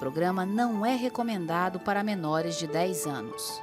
programa não é recomendado para menores de 10 anos.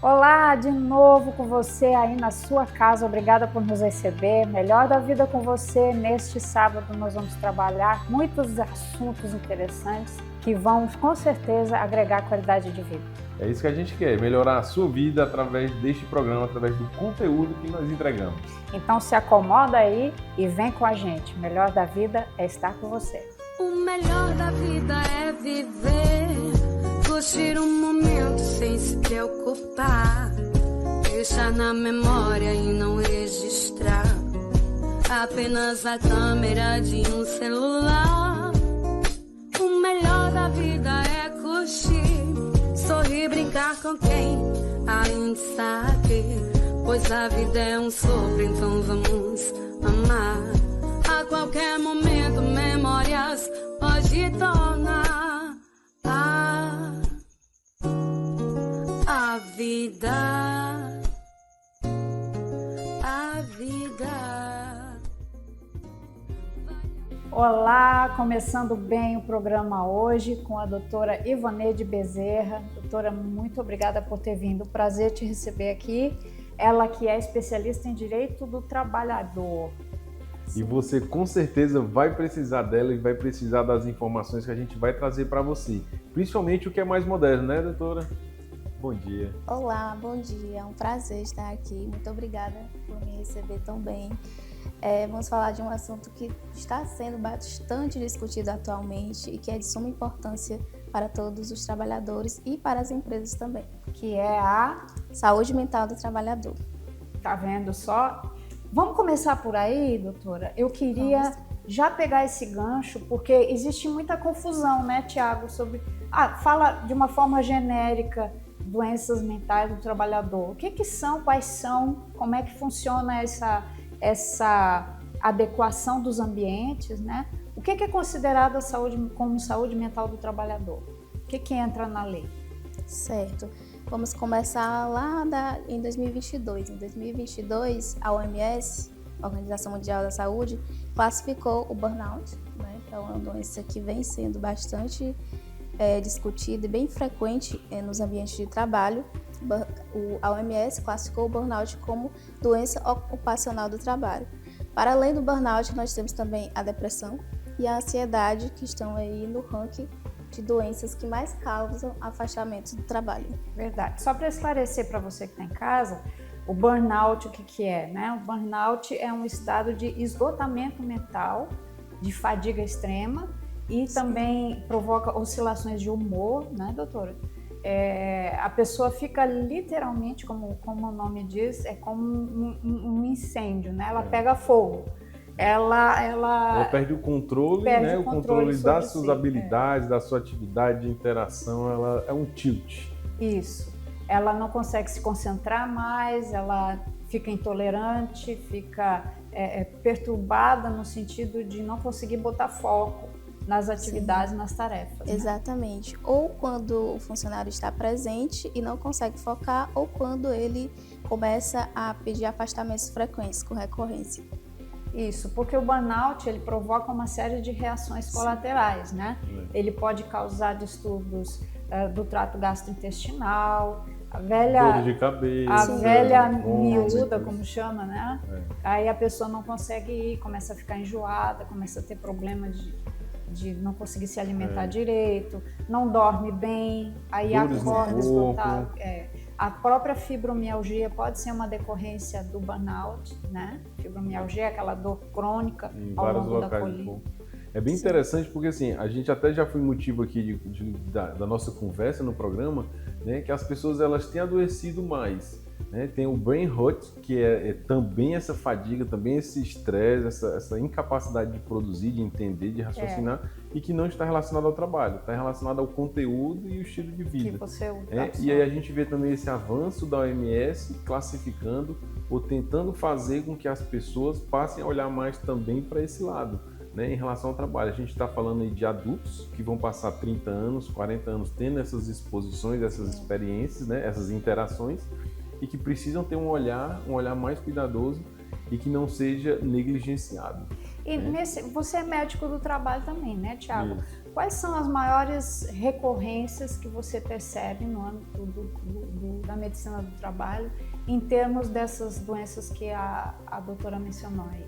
Olá, de novo com você aí na sua casa, obrigada por nos receber. Melhor da vida com você. Neste sábado nós vamos trabalhar muitos assuntos interessantes que vão com certeza agregar qualidade de vida. É isso que a gente quer, melhorar a sua vida através deste programa, através do conteúdo que nós entregamos. Então se acomoda aí e vem com a gente. Melhor da vida é estar com você. O melhor da vida é viver, curtir um momento sem se preocupar, deixar na memória e não registrar, apenas a câmera de um celular. O melhor da vida é curtir, sorrir, brincar com quem ainda está aqui, pois a vida é um sopro, então vamos amar. A qualquer momento memórias pode tornar a vida, a vida. Olá, começando bem o programa hoje com a doutora Ivoneide Bezerra. Doutora, muito obrigada por ter vindo. Prazer te receber aqui. Ela que é especialista em Direito do Trabalhador. E você com certeza vai precisar dela e vai precisar das informações que a gente vai trazer para você. Principalmente o que é mais moderno, né, doutora? Bom dia. Olá, bom dia. É um prazer estar aqui. Muito obrigada por me receber tão bem. Vamos falar de um assunto que está sendo bastante discutido atualmente e que é de suma importância para todos os trabalhadores e para as empresas também, que é a saúde mental do trabalhador. Tá vendo só? Vamos começar por aí, doutora? Eu queria já pegar esse gancho, porque existe muita confusão, né, Tiago, sobre... fala de uma forma genérica, doenças mentais do trabalhador. O que são, quais são, como é que funciona essa adequação dos ambientes, né? O que é considerado como saúde mental do trabalhador? O que entra na lei? Certo. Vamos começar lá em 2022. Em 2022, a OMS, a Organização Mundial da Saúde, classificou o burnout, né? Então, é uma doença que vem sendo bastante discutida e bem frequente nos ambientes de trabalho. A OMS classificou o burnout como doença ocupacional do trabalho. Para além do burnout, nós temos também a depressão e a ansiedade, que estão aí no ranking de doenças que mais causam afastamento do trabalho. Verdade. Só para esclarecer para você que está em casa, o burnout, o que é, né? O burnout é um estado de esgotamento mental, de fadiga extrema e também provoca oscilações de humor, né, doutora? A pessoa fica literalmente, como o nome diz, é como um incêndio, né? Ela pega fogo. Ela perde o controle, né? O controle das suas habilidades, da sua atividade de interação, ela é um tilt. Isso. Ela não consegue se concentrar mais, ela fica intolerante, fica perturbada no sentido de não conseguir botar foco nas atividades, nas tarefas. Exatamente. Né? Ou quando o funcionário está presente e não consegue focar, ou quando ele começa a pedir afastamentos frequentes, com recorrência. Isso, porque o burnout ele provoca uma série de reações colaterais, né? Ele pode causar distúrbios do trato gastrointestinal, a velha miúda, como chama, né? Aí a pessoa não consegue ir, começa a ficar enjoada, começa a ter problema de não conseguir se alimentar direito, não dorme bem, aí acorda espantado. A própria fibromialgia pode ser uma decorrência do burnout, né? Fibromialgia é aquela dor crônica ao longo da coluna. É bem interessante porque assim, a gente até já foi motivo aqui da nossa conversa no programa, né? Que as pessoas elas têm adoecido mais. né? Tem o brain rot, que é também essa fadiga, também esse estresse, essa incapacidade de produzir, de entender, de raciocinar, e que não está relacionado ao trabalho, está relacionado ao conteúdo e o estilo de vida. Que você E aí a gente vê também esse avanço da OMS classificando ou tentando fazer com que as pessoas passem a olhar mais também para esse lado, né, em relação ao trabalho. A gente está falando aí de adultos que vão passar 30 anos, 40 anos tendo essas exposições, essas experiências, né, essas interações, e que precisam ter um olhar mais cuidadoso e que não seja negligenciado. E você é médico do trabalho também, né, Tiago? Isso. Quais são as maiores recorrências que você percebe no âmbito da medicina do trabalho em termos dessas doenças que a doutora mencionou aí?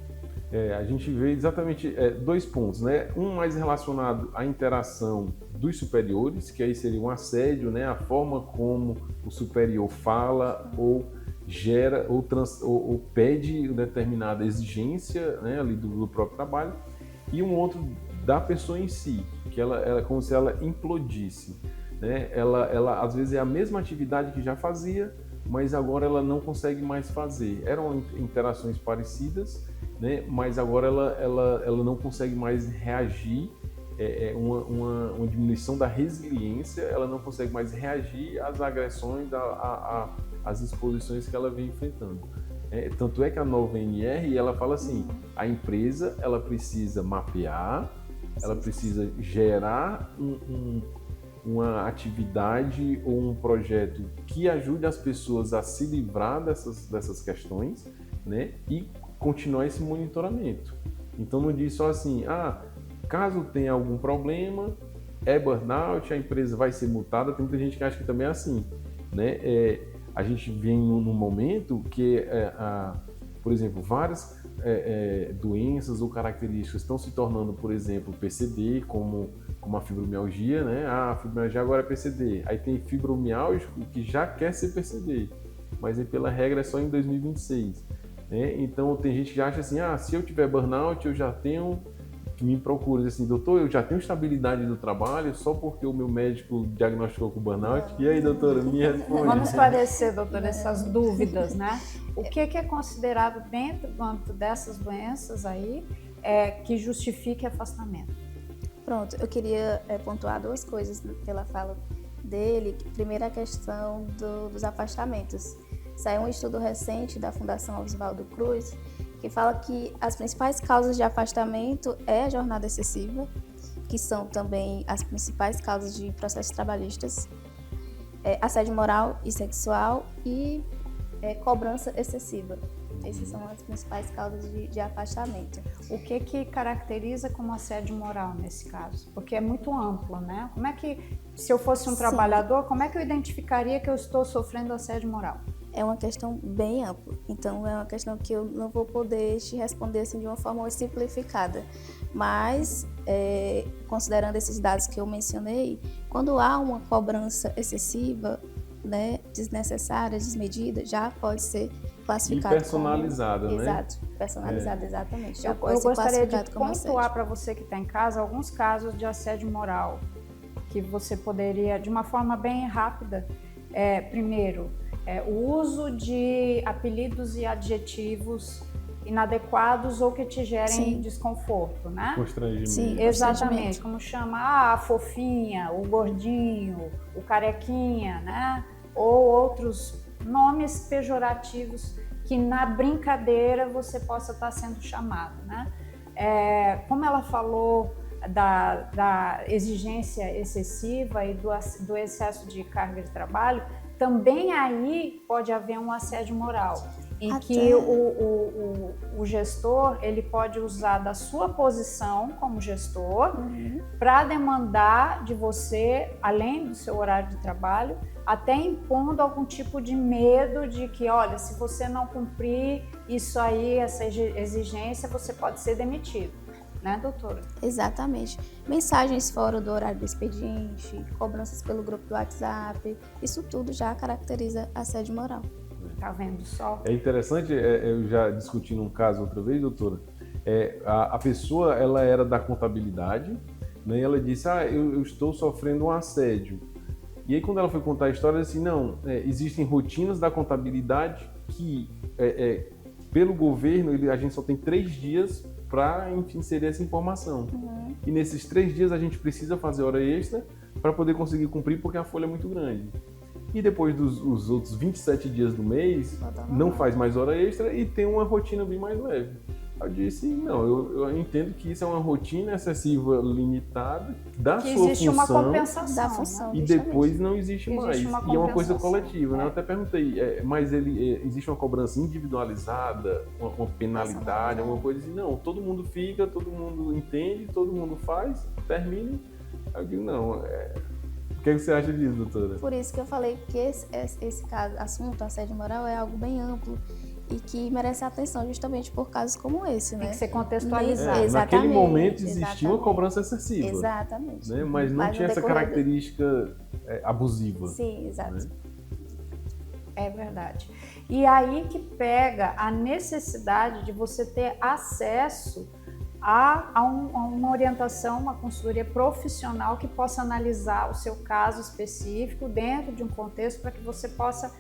A gente vê exatamente 2 pontos, né? Um mais relacionado à interação dos superiores, que aí seria um assédio, né? A forma como o superior fala ou gera ou pede determinada exigência, né, ali do próprio trabalho, e um outro da pessoa em si, que ela é como se ela implodisse, né? Ela às vezes é a mesma atividade que já fazia, mas agora ela não consegue mais fazer. Eram interações parecidas, né? Mas agora ela não consegue mais reagir, uma diminuição da resiliência, ela não consegue mais reagir às agressões, às exposições que ela vem enfrentando. Tanto é que a nova NR, ela fala assim, a empresa ela precisa mapear, ela precisa gerar uma atividade ou um projeto que ajude as pessoas a se livrar dessas questões, né? E continuar esse monitoramento. Então não diz só assim, caso tenha algum problema, é burnout, a empresa vai ser multada. Tem muita gente que acha que também é assim, né? A gente vem num momento que, por exemplo, várias doenças ou características estão se tornando, por exemplo, PCD, como a fibromialgia, né? A fibromialgia agora é PCD. Aí tem fibromialgico que já quer ser PCD, mas aí, pela regra é só em 2026. Né? Então tem gente que acha assim, se eu tiver burnout, eu já tenho que me procura assim, doutor, eu já tenho estabilidade do trabalho só porque o meu médico diagnosticou com burnout. E aí, doutora, me responde. Vamos esclarecer, doutora, essas dúvidas, né? O que é considerado dentro do âmbito dessas doenças aí que justifique afastamento? Pronto, eu queria pontuar 2 coisas pela fala dele. Primeiro, a questão dos afastamentos. Saiu um estudo recente da Fundação Oswaldo Cruz que fala que as principais causas de afastamento é a jornada excessiva, que são também as principais causas de processos trabalhistas, assédio moral e sexual e cobrança excessiva. Essas são as principais causas de afastamento. O que caracteriza como assédio moral nesse caso? Porque é muito amplo, né? Como é que, se eu fosse um trabalhador, como é que eu identificaria que eu estou sofrendo assédio moral? É uma questão bem ampla, então é uma questão que eu não vou poder te responder assim, de uma forma simplificada, mas considerando esses dados que eu mencionei, quando há uma cobrança excessiva, né, desnecessária, desmedida, já pode ser classificado e personalizada, como... né? Exato, personalizada, exatamente. Já Eu pode ser gostaria de classificado como pontuar para você que está em casa alguns casos de assédio moral que você poderia, de uma forma bem rápida, primeiro, o uso de apelidos e adjetivos inadequados ou que te gerem desconforto, né? Constrangimento. Sim, exatamente, como chama a fofinha, o gordinho, o carequinha, né? Ou outros nomes pejorativos que na brincadeira você possa estar sendo chamado, né? Como ela falou da exigência excessiva e do excesso de carga de trabalho, também aí pode haver um assédio moral, em que o gestor ele pode usar da sua posição como gestor para demandar de você, além do seu horário de trabalho, até impondo algum tipo de medo de que, olha, se você não cumprir isso aí, essa exigência, você pode ser demitido. Né, doutora? Exatamente. Mensagens fora do horário do expediente, cobranças pelo grupo do WhatsApp, isso tudo já caracteriza assédio moral. Tá vendo só? É interessante, eu já discuti num caso outra vez, doutora, a pessoa ela era da contabilidade, né, e ela disse, eu estou sofrendo um assédio. E aí quando ela foi contar a história, assim, não, existem rotinas da contabilidade que, pelo governo, a gente só tem 3 dias para inserir essa informação. E nesses 3 dias a gente precisa fazer hora extra para poder conseguir cumprir, porque a folha é muito grande. E depois dos outros 27 dias do mês, não faz mais hora extra e tem uma rotina bem mais leve. Eu disse, não, eu entendo que isso é uma rotina excessiva, limitada, da que sua existe função, uma compensação, da função, e justamente. depois não existe mais. Existe uma E é uma coisa compensação. coletiva, né? Eu até perguntei, mas existe uma cobrança individualizada, uma penalidade, alguma coisa assim? Não, todo mundo fica, todo mundo entende, todo mundo faz, termina. Eu digo, não, o que você acha disso, doutora? Por isso que eu falei que esse caso, assunto, assédio moral, é algo bem amplo e que merece atenção justamente por casos como esse, né? Tem que ser contextualizado. Exatamente, Naquele momento existia uma exatamente. cobrança excessiva, Exatamente. né? Mas não tinha no essa decorrer característica abusiva. Sim, exato. Né? É verdade. E aí que pega a necessidade de você ter acesso a uma orientação, uma consultoria profissional que possa analisar o seu caso específico dentro de um contexto para que você possa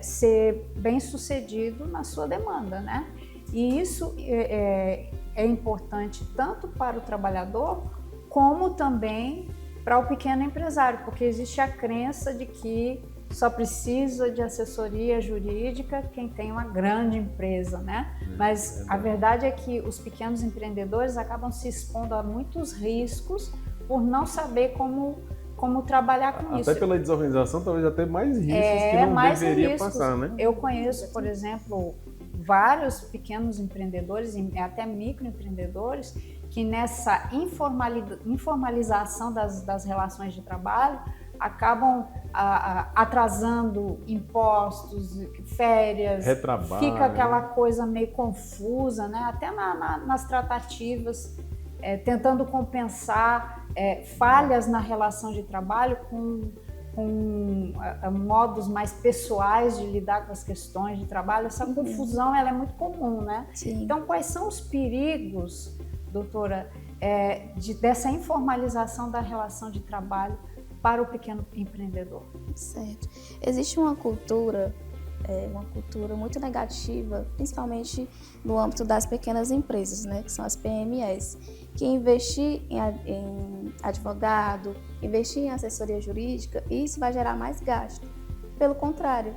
ser bem sucedido na sua demanda, né? E isso é importante tanto para o trabalhador como também para o pequeno empresário, porque existe a crença de que só precisa de assessoria jurídica quem tem uma grande empresa, né? Mas a verdade é que os pequenos empreendedores acabam se expondo a muitos riscos por não saber como trabalhar com isso. Até pela desorganização, talvez até mais riscos que não deveria riscos. passar, né? Eu conheço, por exemplo, vários pequenos empreendedores e até microempreendedores que nessa informalização das relações de trabalho acabam atrasando impostos, férias, retrabalho, fica aquela coisa meio confusa, né? Até nas tratativas, tentando compensar falhas na relação de trabalho com modos mais pessoais de lidar com as questões de trabalho. Essa confusão ela é muito comum, né? Sim. Então, quais são os perigos, doutora, dessa informalização da relação de trabalho para o pequeno empreendedor? Certo. Existe uma cultura muito negativa, principalmente no âmbito das pequenas empresas, né, que são as PMEs, que investir em advogado, investir em assessoria jurídica, isso vai gerar mais gasto. Pelo contrário,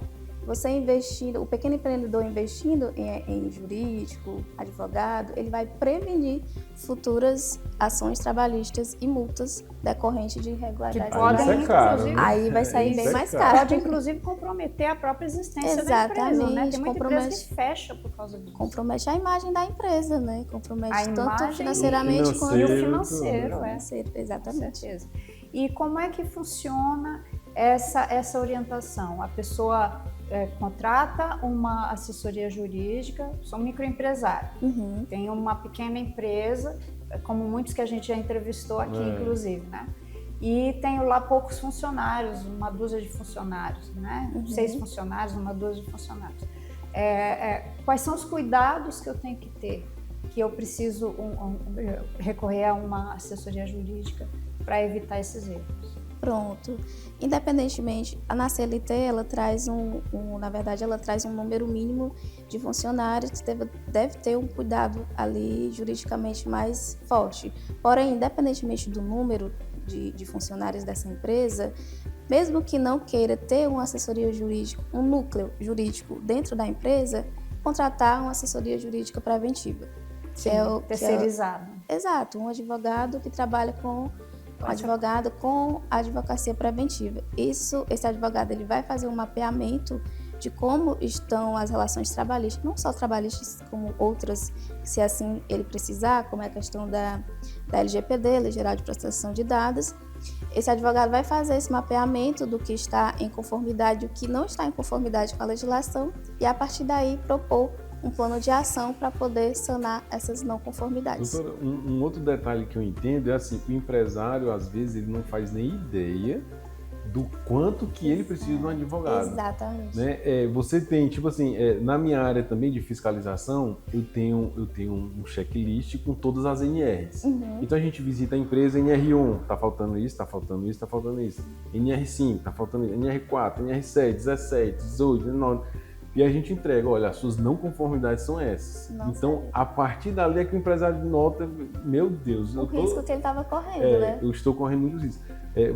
o pequeno empreendedor investindo em jurídico, advogado, ele vai prevenir futuras ações trabalhistas e multas decorrentes de irregularidades. Que podem, isso é caro, inclusive, né? Aí vai sair bem Isso é mais caro. caro. pode inclusive comprometer a própria existência da empresa, né? Exatamente, Tem muita empresa que fecha por causa disso. Compromete a imagem da empresa, né? Compromete A tanto imagem financeiramente e o quanto financeiro, financeiro, Com exatamente. certeza. E como é que funciona essa orientação? A pessoa contrata uma assessoria jurídica, sou microempresário, tem uma pequena empresa, como muitos que a gente já entrevistou aqui, inclusive, né? E tenho lá poucos funcionários, uma dúzia de funcionários, né? 6 funcionários, uma dúzia de funcionários. Quais são os cuidados que eu tenho que ter? Que eu preciso recorrer a uma assessoria jurídica para evitar esses erros? Pronto. Independentemente, na CLT ela traz na verdade, ela traz um número mínimo de funcionários que deve ter um cuidado ali juridicamente mais forte. Porém, independentemente do número de funcionários dessa empresa, mesmo que não queira ter uma assessoria jurídica, um núcleo jurídico dentro da empresa, contratar uma assessoria jurídica preventiva. Terceirizado. Exato, um advogado que trabalha com advocacia preventiva. Esse advogado ele vai fazer um mapeamento de como estão as relações trabalhistas, não só trabalhistas, como outras, se assim ele precisar, como é a questão da LGPD, Lei Geral de Proteção de Dados. Esse advogado vai fazer esse mapeamento do que está em conformidade e o que não está em conformidade com a legislação e, a partir daí, propor um plano de ação para poder sanar essas não conformidades. Doutora, um outro detalhe que eu entendo é assim, o empresário, às vezes, ele não faz nem ideia do quanto que ele precisa de um advogado. Exatamente. Né? Você tem, tipo assim, na minha área também de fiscalização, eu tenho um checklist com todas as NRs. Então a gente visita a empresa, NR1, tá faltando isso, tá faltando isso, tá faltando isso. NR5, tá faltando isso. NR4, NR7, 17, 18, 19. E a gente entrega, olha, as suas não conformidades são essas. Nossa. Então, a partir dali é que o empresário nota, meu Deus, O risco que ele estava correndo, né? eu estou correndo muito risco.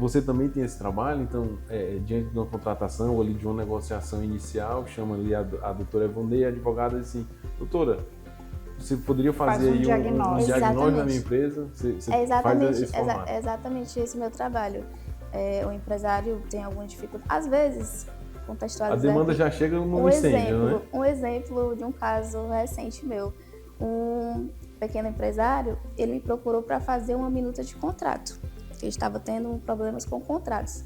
Você também tem esse trabalho, então, diante de uma contratação ou ali de uma negociação inicial, chama ali a doutora Evonei, a advogada, assim, doutora, você poderia fazer Faz um aí diagnóstico. um diagnóstico da minha Exatamente. empresa? Você Exatamente, faz esse formato. exatamente esse meu trabalho. O empresário tem alguma dificuldade, às vezes, contextualizar. A demanda já chega no incêndio, né? Um exemplo de um caso recente meu. Um pequeno empresário, ele me procurou para fazer uma minuta de contrato. Ele estava tendo problemas com contratos.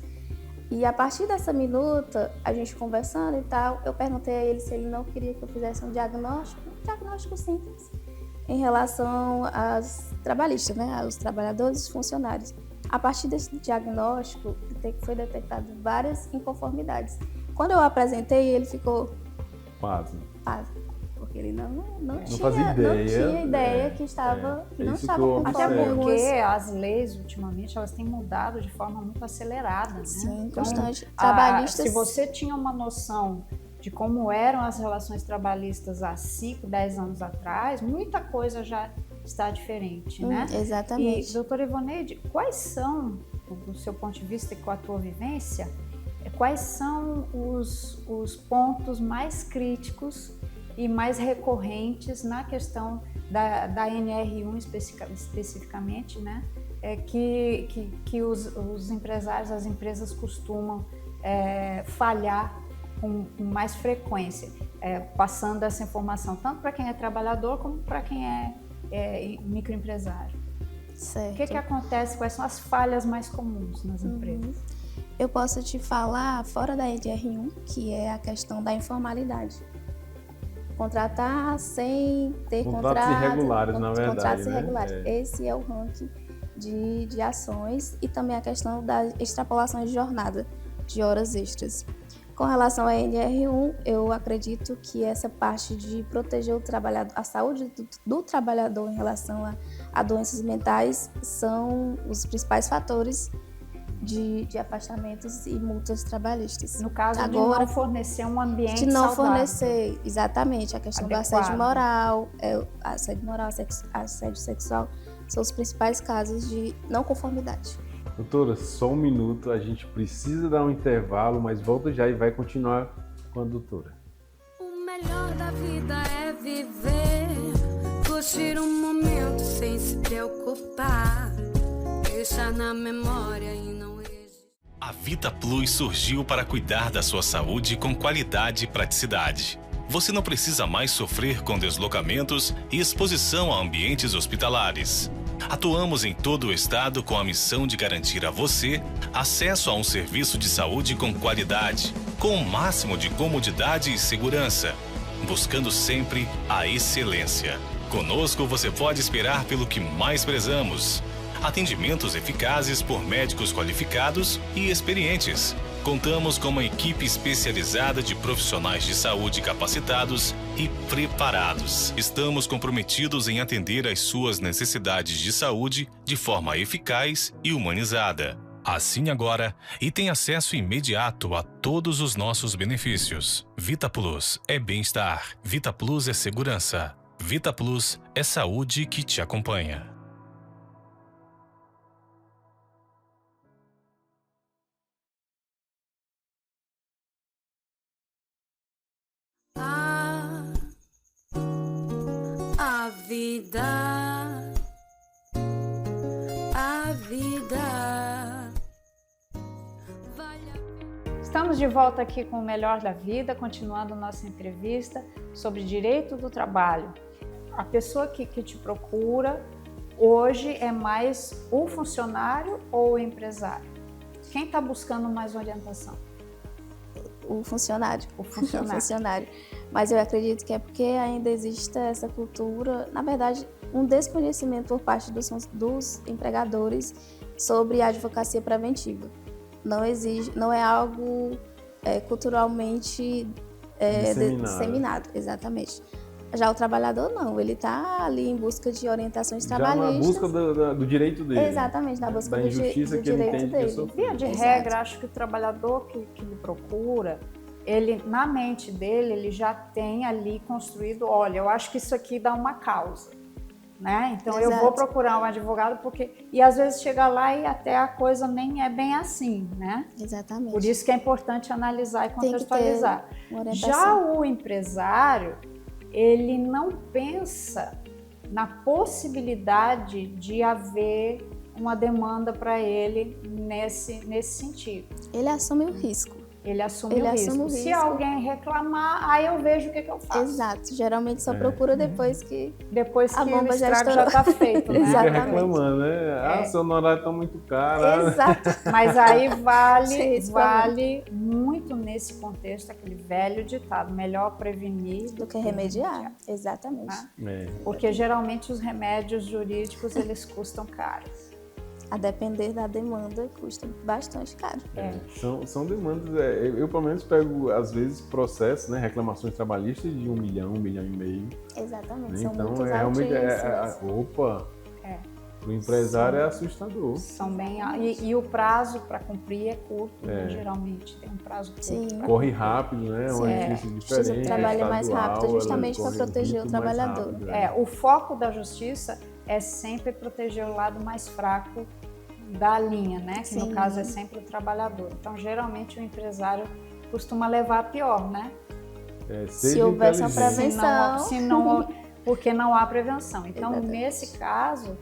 E a partir dessa minuta, a gente conversando e tal, eu perguntei a ele se ele não queria que eu fizesse um diagnóstico simples, em relação às trabalhistas, né? Aos trabalhadores e funcionários. A partir desse diagnóstico, foi detectado várias inconformidades. Quando eu apresentei, ele ficou Pasmo. porque ele não fazia ideia, que estava que não isso estava que eu Até observo. porque as leis, ultimamente, elas têm mudado de forma muito acelerada, né? Sim, Então, constante. Trabalhistas. se você tinha uma noção de como eram as relações trabalhistas há 5, 10 anos atrás, muita coisa já está diferente, né? Exatamente. E, doutora Ivoneide, quais são, do seu ponto de vista e com a tua vivência, quais são os pontos mais críticos e mais recorrentes na questão da NR1 especificamente, né? Que os empresários, as empresas costumam falhar com mais frequência, passando essa informação tanto para quem é trabalhador como para quem é microempresário. Certo. O que acontece? Quais são as falhas mais comuns nas empresas? Eu posso te falar fora da NR1, que é a questão da informalidade. Contratar sem ter Contratos irregulares, na verdade. Contratos né? irregulares. Esse é o ranking de ações e também a questão da extrapolação de jornada, de horas extras. Com relação à NR1, eu acredito que essa parte de proteger o trabalhador, a saúde do trabalhador em relação a doenças mentais são os principais fatores de afastamentos e multas trabalhistas. No caso Agora, de não fornecer um ambiente de não saudável. fornecer, exatamente, a questão Adequado. do assédio moral, assédio sexual, são os principais casos de não conformidade. Doutora, só um minuto, a gente precisa dar um intervalo, mas volta já e vai continuar com a doutora. O melhor da vida é viver, curtir um momento sem se preocupar, deixar na memória e não existir. A Vita Plus surgiu para cuidar da sua saúde com qualidade e praticidade. Você não precisa mais sofrer com deslocamentos e exposição a ambientes hospitalares. Atuamos em todo o estado com a missão de garantir a você acesso a um serviço de saúde com qualidade, com o máximo de comodidade e segurança, buscando sempre a excelência. Conosco você pode esperar pelo que mais prezamos: atendimentos eficazes por médicos qualificados e experientes. Contamos com uma equipe especializada de profissionais de saúde capacitados e preparados. Estamos comprometidos em atender às suas necessidades de saúde de forma eficaz e humanizada. Assine agora e tenha acesso imediato a todos os nossos benefícios. Vita Plus é bem-estar. Vita Plus é segurança. Vita Plus é saúde que te acompanha. A vida vale a pena. Estamos de volta aqui com o Melhor da Vida, continuando nossa entrevista sobre direito do trabalho. A pessoa que te procura hoje é mais o funcionário ou o empresário? Quem está buscando mais orientação? O funcionário. O funcionário. O funcionário. Mas eu acredito que é porque ainda existe essa cultura, na verdade, um desconhecimento por parte dos empregadores sobre a advocacia preventiva. não exige, não é algo culturalmente disseminado, exatamente. Já o trabalhador não, ele está ali em busca de orientações trabalhistas. Já na busca do direito dele. Exatamente, na busca da injustiça do que ele direito entende dele. que sofreu. Via de Exato. regra, acho que o trabalhador que lhe procura, ele, na mente dele, ele já tem ali construído, olha, eu acho que isso aqui dá uma causa, né? Então eu vou procurar um advogado porque... E às vezes chega lá e até a coisa nem é bem assim, né? Exatamente. Por isso que é importante analisar e contextualizar. Tem que ter uma orientação. Já o empresário, ele não pensa na possibilidade de haver uma demanda para ele nesse sentido. Ele assume o risco. Ele assume o risco. Se risco. alguém reclamar, aí eu vejo o que eu faço. Exato. Geralmente só procura depois que Depois a que bomba o já estrago já está feito, né? Fica Exatamente. reclamando, né? Seu honorário tá muito caro. Exato. Mas aí Sim, vale muito nesse contexto aquele velho ditado, melhor prevenir Do que remediar. Exatamente. Né? Porque geralmente os remédios jurídicos eles custam caros. A depender da demanda, custa bastante caro. São demandas. Eu, pelo menos, pego, às vezes, processos, né, reclamações trabalhistas de 1 milhão, 1,5 milhão. Exatamente. Né? São Então, muitos realmente, altíssimos. o empresário é assustador. São bem... E o prazo para cumprir é curto, né? Geralmente tem um prazo curto. Sim. Corre rápido, né? Uma justiça Justiça diferente. trabalha mais estadual, rápido, justamente ela para corre proteger muito o mais trabalhador. rápido, O foco da justiça é sempre proteger o lado mais fraco da linha, né? Que no Sim. caso é sempre o trabalhador. Então, geralmente o empresário costuma levar a pior, né? Se houvesse uma inteligente. prevenção. Porque não há prevenção. Então, Exatamente. nesse caso,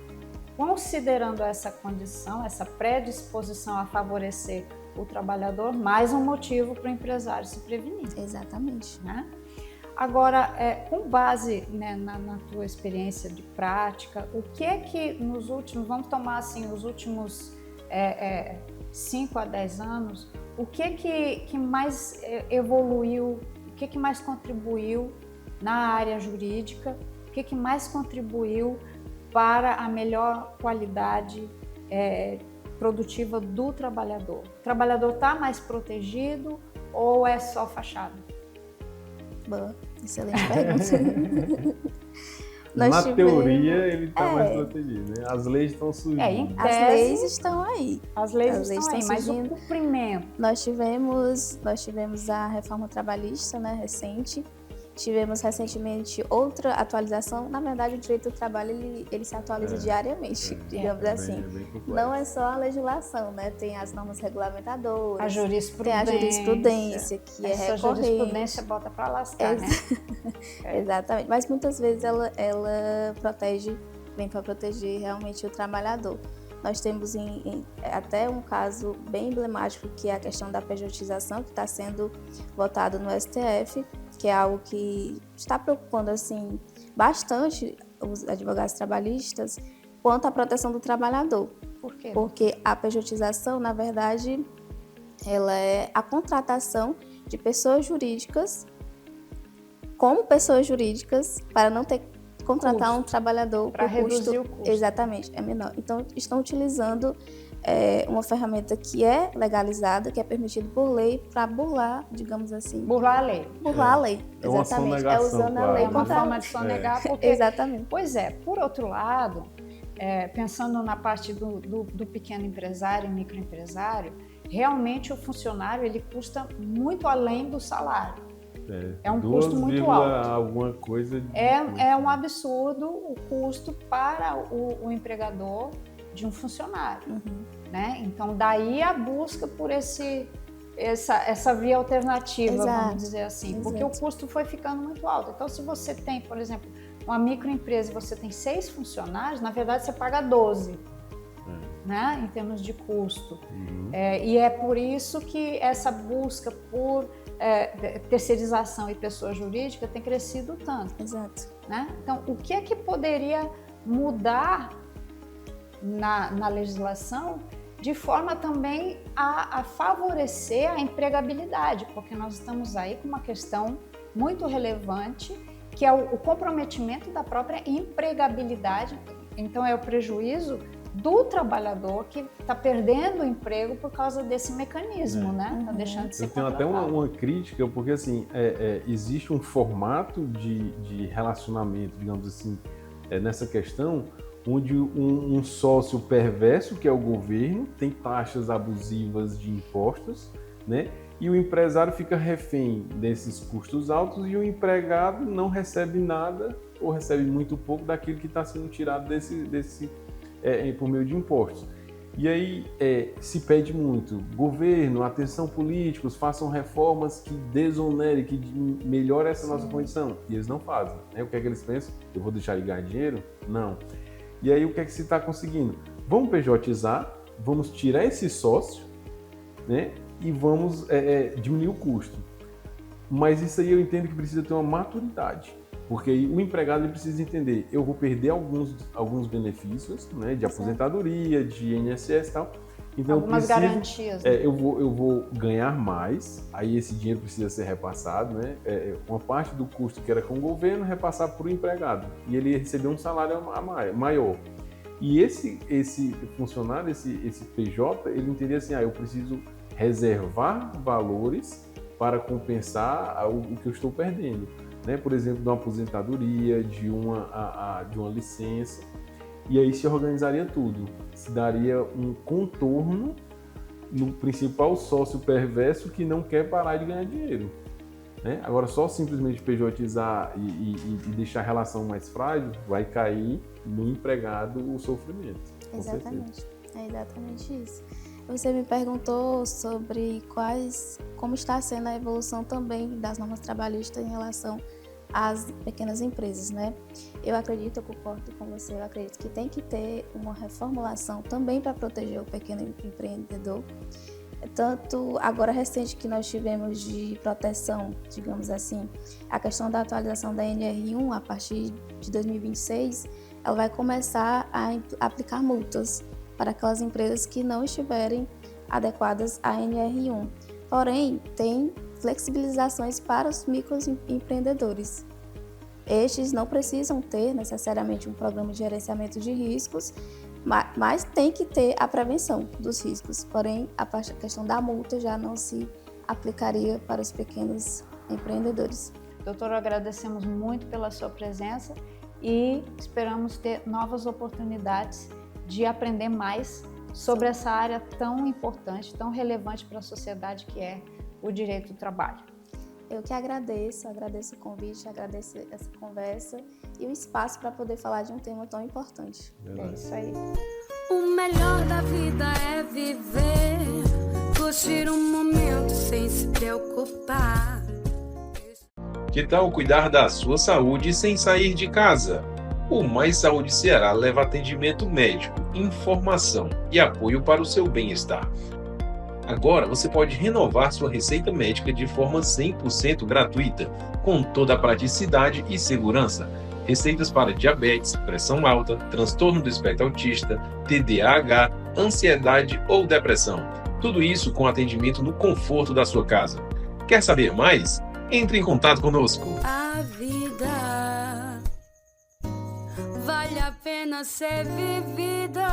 considerando essa condição, essa predisposição a favorecer o trabalhador, mais um motivo para o empresário se prevenir. Exatamente. Né? Agora, com base, né, na tua experiência de prática, o que é que nos últimos, vamos tomar assim, os últimos 5 a 10 anos, o que é que mais evoluiu, o que é que mais contribuiu na área jurídica, o que é que mais contribuiu para a melhor qualidade produtiva do trabalhador? O trabalhador está mais protegido ou é só fachada? Boa, excelente pergunta. Na teoria, ele está mais protegido, né? As leis estão surgindo. Em As tese, leis estão aí. As leis estão aí, estão mas o surgindo. cumprimento. Nós tivemos a reforma trabalhista, né, recente. Tivemos recentemente outra atualização. Na verdade, o direito do trabalho ele se atualiza diariamente, digamos assim. Bem complexo. Não é só a legislação, né? Tem as normas regulamentadoras, A jurisprudência. tem a jurisprudência, que é Essa recorrente. jurisprudência bota para lascar, né? Exatamente. Mas muitas vezes ela vem para proteger realmente o trabalhador. Nós temos até um caso bem emblemático, que é a questão da pejotização, que está sendo votado no STF, que é algo que está preocupando assim, bastante os advogados trabalhistas quanto à proteção do trabalhador. Por quê? Porque a pejotização, na verdade, ela é a contratação de pessoas jurídicas como pessoas jurídicas para não ter que contratar um trabalhador para reduzir o custo. Exatamente, é menor. Então, estão utilizando uma ferramenta que é legalizada, que é permitida por lei, para burlar, digamos assim. Burlar a lei. Burlar a lei, É uma exatamente. sonegação, Usando a claro. lei É uma contra... forma de sonegar, porque... Exatamente. Pois é, por outro lado, pensando na parte do pequeno empresário e microempresário, realmente o funcionário ele custa muito além do salário. É um custo muito alto. Alguma coisa. É um absurdo o custo para o empregador de um funcionário. Uhum. Né? Então, daí a busca por essa via alternativa, Exato. vamos dizer assim, porque o custo foi ficando muito alto. Então, se você tem, por exemplo, uma microempresa e você tem 6 funcionários, na verdade você paga 12, né? Em termos de custo. Uhum. E é por isso que essa busca por terceirização e pessoa jurídica tem crescido tanto. Exato. Né? Então, o que é que poderia mudar na legislação de forma também a favorecer a empregabilidade, porque nós estamos aí com uma questão muito relevante, que é o comprometimento da própria empregabilidade. Então, é o prejuízo do trabalhador que está perdendo o emprego por causa desse mecanismo, né? Está deixando de ser Eu tenho até uma crítica, porque assim, existe um formato de relacionamento, digamos assim, nessa questão, onde um sócio perverso, que é o governo, tem taxas abusivas de impostos, né? E o empresário fica refém desses custos altos e o empregado não recebe nada ou recebe muito pouco daquilo que está sendo tirado por meio de impostos. E aí se pede muito, governo, atenção políticos, façam reformas que desonerem, que melhorem essa nossa condição. E eles não fazem. Né? O que é que eles pensam? Eu vou deixar ele ganhar dinheiro? Não. E aí o que é que se está conseguindo? Vamos PJizar, vamos tirar esse sócio, né? E vamos diminuir o custo. Mas isso aí eu entendo que precisa ter uma maturidade, porque aí o empregado ele precisa entender, eu vou perder alguns benefícios, né, de aposentadoria, de INSS e tal. Então algumas garantias. Né? Eu vou ganhar mais, aí esse dinheiro precisa ser repassado, né? Uma parte do custo que era com o governo, repassar para o empregado. E ele recebeu um salário maior. E esse funcionário, esse PJ, ele entendia assim, eu preciso reservar valores para compensar o que eu estou perdendo, né? Por exemplo, de uma aposentadoria, de uma licença, e aí se organizaria tudo, se daria um contorno no principal sócio perverso que não quer parar de ganhar dinheiro, né? Agora, só simplesmente PJizar e deixar a relação mais frágil, vai cair no empregado o sofrimento. Exatamente, é exatamente isso. Você me perguntou sobre como está sendo a evolução também das normas trabalhistas em relação às pequenas empresas, né? Eu concordo com você, eu acredito que tem que ter uma reformulação também para proteger o pequeno empreendedor. Tanto agora recente que nós tivemos de proteção, digamos assim, a questão da atualização da NR1 a partir de 2026, ela vai começar a aplicar multas para aquelas empresas que não estiverem adequadas à NR1. Porém, tem flexibilizações para os microempreendedores. Estes não precisam ter necessariamente um programa de gerenciamento de riscos, mas tem que ter a prevenção dos riscos. Porém, a questão da multa já não se aplicaria para os pequenos empreendedores. Doutora, agradecemos muito pela sua presença e esperamos ter novas oportunidades de aprender mais sobre essa área tão importante, tão relevante para a sociedade que é o direito do trabalho. Eu que agradeço o convite, agradeço essa conversa e o espaço para poder falar de um tema tão importante. Verdade. É isso aí. O melhor da vida é viver, curtir um momento sem se preocupar. Que tal cuidar da sua saúde sem sair de casa? O Mais Saúde Ceará leva atendimento médico, informação e apoio para o seu bem-estar. Agora você pode renovar sua receita médica de forma 100% gratuita, com toda a praticidade e segurança. Receitas para diabetes, pressão alta, transtorno do espectro autista, TDAH, ansiedade ou depressão. Tudo isso com atendimento no conforto da sua casa. Quer saber mais? Entre em contato conosco. A vida vale a pena ser vivida.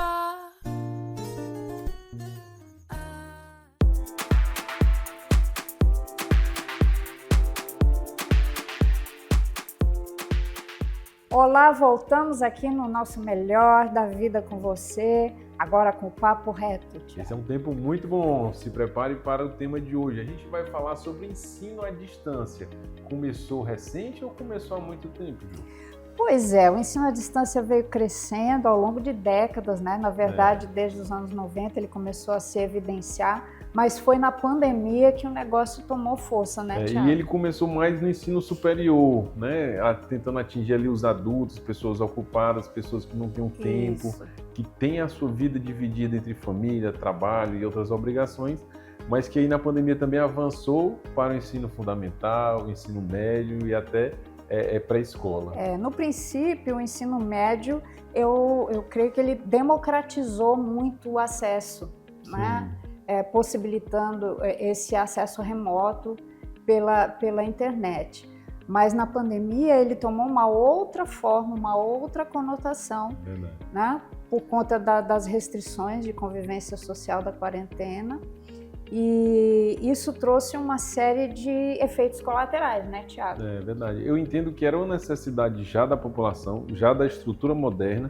Olá, voltamos aqui no nosso Melhor da Vida com você, agora com o Papo Reto. Esse é um tempo muito bom, se prepare para o tema de hoje. A gente vai falar sobre ensino à distância. Começou recente ou começou há muito tempo, Ju? Pois é, o ensino à distância veio crescendo ao longo de décadas, né? Na verdade, desde os anos 90 ele começou a se evidenciar, mas foi na pandemia que o negócio tomou força, né, Thiago? E ele começou mais no ensino superior, né? Tentando atingir ali os adultos, pessoas ocupadas, pessoas que não têm tempo, que têm a sua vida dividida entre família, trabalho e outras obrigações, mas que aí na pandemia também avançou para o ensino fundamental, o ensino médio e até pré-escola. No princípio, o ensino médio, eu creio que ele democratizou muito o acesso, né? Possibilitando esse acesso remoto pela internet. Mas na pandemia ele tomou uma outra forma, uma outra conotação, né? por conta das restrições de convivência social da quarentena. E isso trouxe uma série de efeitos colaterais, né, Tiago? É verdade. Eu entendo que era uma necessidade já da população, já da estrutura moderna,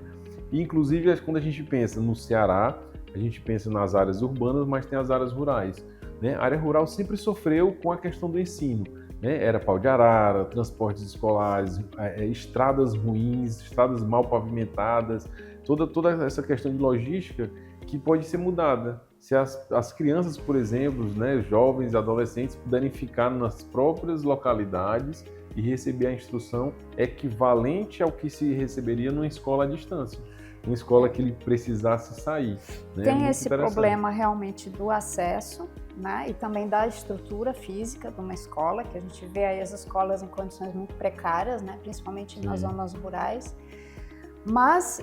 e inclusive quando a gente pensa no Ceará, a gente pensa nas áreas urbanas, mas tem as áreas rurais, né? A área rural sempre sofreu com a questão do ensino, né? Era pau de arara, transportes escolares, estradas ruins, estradas mal pavimentadas, toda essa questão de logística que pode ser mudada. Se as crianças, por exemplo, né, jovens, adolescentes, puderem ficar nas próprias localidades e receber a instrução equivalente ao que se receberia numa escola à distância, uma escola que ele precisasse sair. Né? Tem esse problema realmente do acesso, né, e também da estrutura física de uma escola, que a gente vê aí as escolas em condições muito precárias, né, principalmente nas zonas rurais. Mas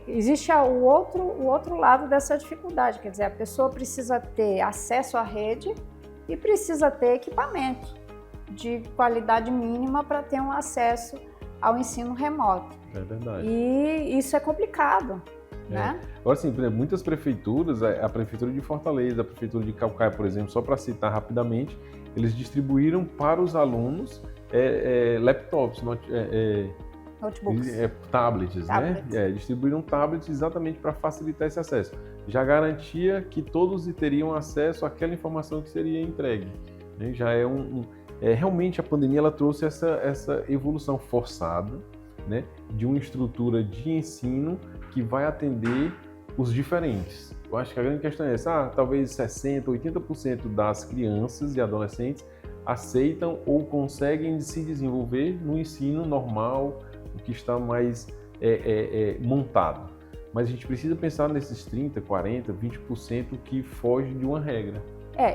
existe o outro lado dessa dificuldade, quer dizer, a pessoa precisa ter acesso à rede e precisa ter equipamento de qualidade mínima para ter um acesso ao ensino remoto. É verdade. E isso é complicado, né? Agora sim, por exemplo, muitas prefeituras, a Prefeitura de Fortaleza, a Prefeitura de Caucaia, por exemplo, só para citar rapidamente, eles distribuíram para os alunos laptops, Notebooks. Tablets, né? Distribuíram tablets exatamente para facilitar esse acesso. Já garantia que todos teriam acesso àquela informação que seria entregue. Né? Já realmente a pandemia ela trouxe essa evolução forçada, né? De uma estrutura de ensino que vai atender os diferentes. Eu acho que a grande questão é essa, talvez 60%, 80% das crianças e adolescentes aceitam ou conseguem se desenvolver no ensino normal, o que está mais montado. Mas a gente precisa pensar nesses 30%, 40%, 20% que fogem de uma regra.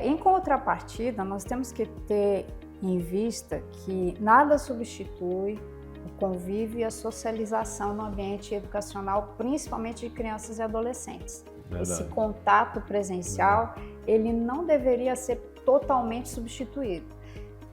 Em contrapartida, nós temos que ter em vista que nada substitui o convívio e a socialização no ambiente educacional, principalmente de crianças e adolescentes. Verdade. Esse contato presencial, ele não deveria ser totalmente substituído.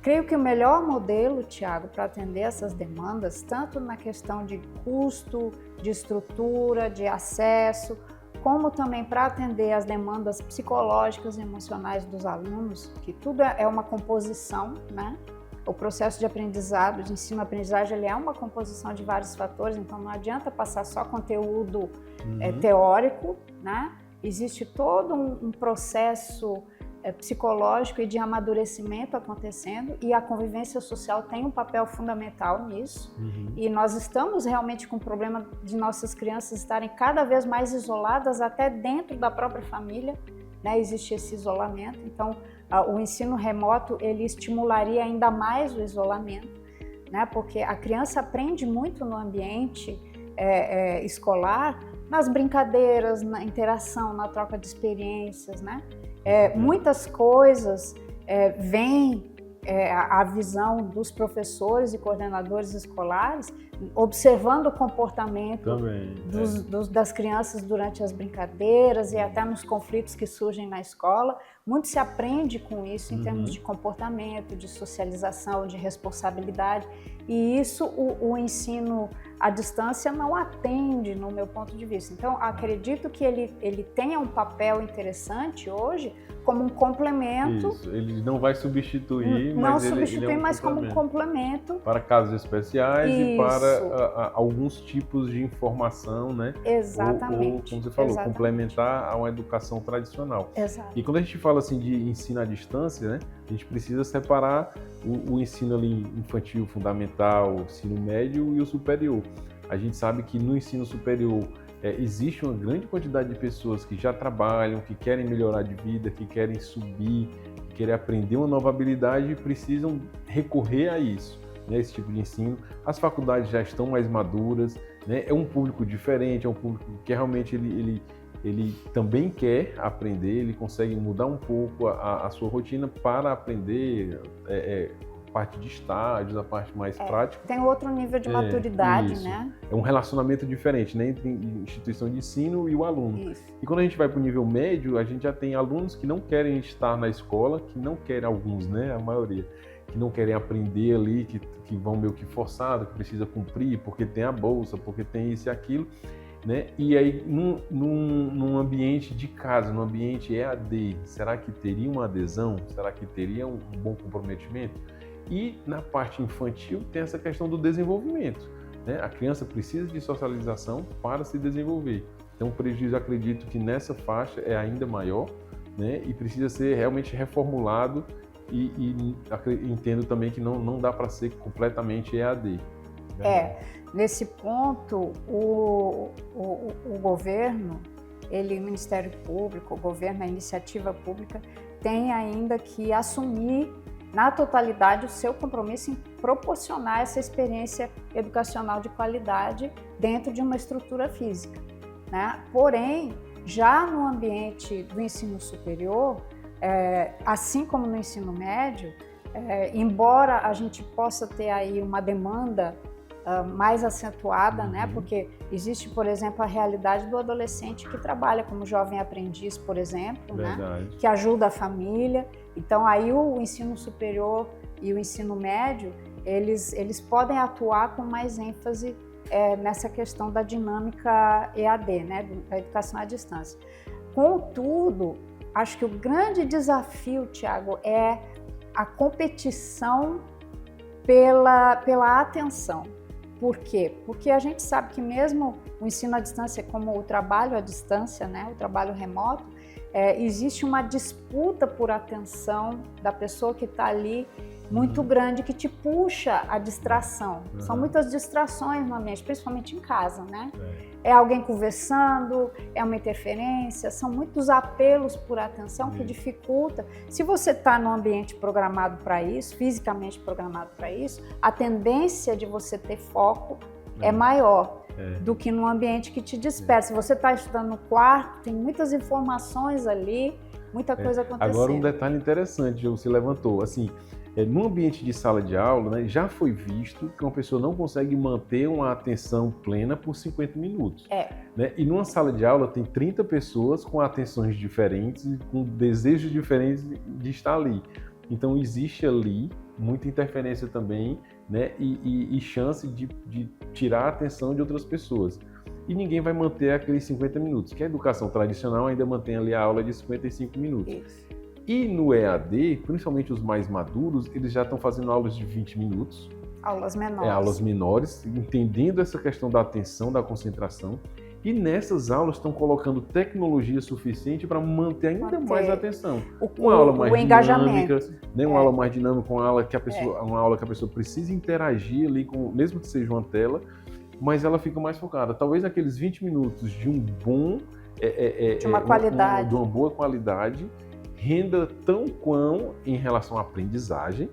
Creio que o melhor modelo, Tiago, para atender essas demandas, tanto na questão de custo, de estrutura, de acesso, como também para atender as demandas psicológicas e emocionais dos alunos, que tudo é uma composição, né? O processo de aprendizado, de ensino-aprendizagem, ele é uma composição de vários fatores, então não adianta passar só conteúdo teórico, né? Existe todo um processo psicológico e de amadurecimento acontecendo, e a convivência social tem um papel fundamental nisso. E nós estamos realmente com o problema de nossas crianças estarem cada vez mais isoladas até dentro da própria família, né? Existe esse isolamento, então o ensino remoto ele estimularia ainda mais o isolamento, né? Porque a criança aprende muito no ambiente escolar, nas brincadeiras, na interação, na troca de experiências, né? Muitas coisas vêm a visão dos professores e coordenadores escolares, observando o comportamento das crianças durante as brincadeiras e até nos conflitos que surgem na escola. Muito se aprende com isso em termos de comportamento, de socialização, de responsabilidade, e isso o ensino à distância não atende, no meu ponto de vista. Então, acredito que ele tenha um papel interessante hoje como um complemento. Isso, ele não vai substituir, não mas substituir, ele é um mas como um complemento. Para casos especiais Isso. e para alguns tipos de informação, né? Exatamente. Ou como você falou, Exatamente. complementar a uma educação tradicional. Exato. E quando a gente fala assim de ensino à distância, né? A gente precisa separar o ensino ali infantil, fundamental, ensino médio e o superior. A gente sabe que no ensino superior existe uma grande quantidade de pessoas que já trabalham, que querem melhorar de vida, que querem subir, que querem aprender uma nova habilidade e precisam recorrer a isso, né, esse tipo de ensino. As faculdades já estão mais maduras, né, é um público diferente, é um público que realmente ele também quer aprender, ele consegue mudar um pouco a sua rotina para aprender a parte de estágios, a parte mais prática. Tem outro nível de maturidade, isso. né? É um relacionamento diferente, né, entre instituição de ensino e o aluno. Isso. E quando a gente vai para o nível médio, a gente já tem alunos que não querem estar na escola, que não querem, alguns, né, a maioria, que não querem aprender ali, que vão meio que forçado, que precisa cumprir, porque tem a bolsa, porque tem isso e aquilo. né? E aí, num ambiente de casa, num ambiente EAD, será que teria uma adesão? Será que teria um bom comprometimento? E na parte infantil tem essa questão do desenvolvimento, né? A criança precisa de socialização para se desenvolver. Então o prejuízo, acredito que nessa faixa é ainda maior, né? E precisa ser realmente reformulado e entendo também que não dá para ser completamente EAD. Nesse ponto, o governo, o Ministério Público, o governo, a iniciativa pública, tem ainda que assumir na totalidade o seu compromisso em proporcionar essa experiência educacional de qualidade dentro de uma estrutura física, né? Porém, já no ambiente do ensino superior, assim como no ensino médio, embora a gente possa ter aí uma demanda mais acentuada, né? Porque existe, por exemplo, a realidade do adolescente que trabalha como jovem aprendiz, por exemplo, né? Que ajuda a família. Então, aí o ensino superior e o ensino médio, eles podem atuar com mais ênfase nessa questão da dinâmica EAD, né? Da educação à distância. Contudo, acho que o grande desafio, Tiago, é a competição pela atenção. Por quê? Porque a gente sabe que mesmo o ensino à distância, como o trabalho à distância, né, o trabalho remoto, existe uma disputa por atenção da pessoa que está ali muito grande, que te puxa a distração. São muitas distrações no ambiente, principalmente em casa, né? É alguém conversando, é uma interferência, são muitos apelos por atenção que dificulta. Se você está num ambiente programado para isso, fisicamente programado para isso, a tendência de você ter foco é maior do que num ambiente que te dispersa. Se você está estudando no quarto, tem muitas informações ali, muita coisa acontecendo. Agora, um detalhe interessante que você levantou, assim, no ambiente de sala de aula, né, já foi visto que uma pessoa não consegue manter uma atenção plena por 50 minutos. Né? E numa sala de aula tem 30 pessoas com atenções diferentes, com desejos diferentes de estar ali. Então existe ali muita interferência também, né, e chance de tirar a atenção de outras pessoas. E ninguém vai manter aqueles 50 minutos, que a educação tradicional ainda mantém ali a aula de 55 minutos. Isso. E no EAD, principalmente os mais maduros, eles já estão fazendo aulas de 20 minutos. Aulas menores. Aulas menores, entendendo essa questão da atenção, da concentração. E nessas aulas estão colocando tecnologia suficiente para manter ainda mais a atenção. Uma aula mais dinâmica, né? Uma aula mais dinâmica, uma aula que a pessoa precisa interagir ali, mesmo que seja uma tela, mas ela fica mais focada. Talvez naqueles 20 minutos de um bom... de uma qualidade. De uma boa qualidade, renda tão quão em relação à aprendizagem,